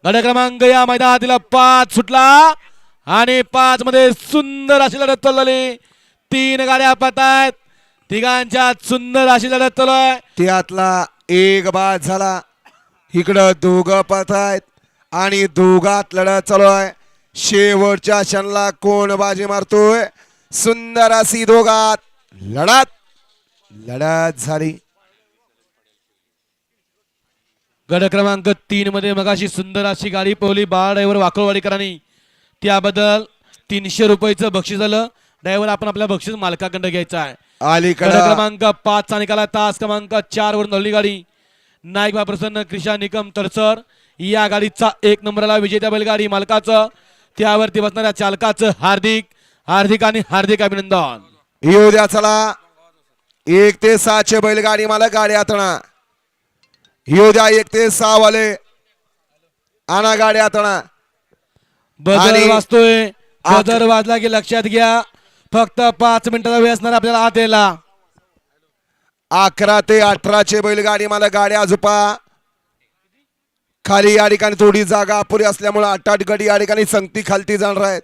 गड क्रमांक या मैदानातील 5 सुटला आणि 5 मध्ये सुंदर अशी लढत चालली. 3 गाड्या पळतायत. तिघांच्यात सुंदर अशी लढत चालू आहे. त्यातला एक बाद झाला. इकडं दोघं पळतायत आणि दोघात लढत चालू आहे. शेवटच्या क्षणाला कोण बाजी मारतोय. सुंदर अशी दोघात लढत झाली. गड क्रमांक 3 मध्ये मगाशी सुंदर अशी गाडी पळवली बाळ ड्रायव्हर वाकळवाडीकरांनी. त्याबद्दल 300 रुपयाचं बक्षीस झालं. ड्रायव्हर आपण आपल्या बक्षीस मालकाकडे घ्यायचं आहे. अलीकडे गड क्रमांक 5 चा निकाला तास क्रमांक 4 वरून धरली गाडी. नाईक बा प्रसन्न क्रिशा निकम तरसर या गाडीचा 1 नंबरला विजेत्या बैलगाडी मालकाचं त्यावरती बसणाऱ्या चालकाचं हार्दिक अभिनंदन. येऊ द्या चला. 1 ते 6 चे बैलगाडी मला गाडी आतणा. येऊ द्या 1 ते 6 वाले आणा गाडी आतणा. बदल वाजतोय. बदल वाजला की लक्षात घ्या फक्त 5 मिनिटाचा वेळ असणार आपल्याला आत यायला. 11 ते 18 चे बैलगाडी मला गाड्या आजोपा खाली या ठिकाणी थोडी जागा अपुरी असल्यामुळे 8 गडी या ठिकाणी संगती खालती जाणार आहेत.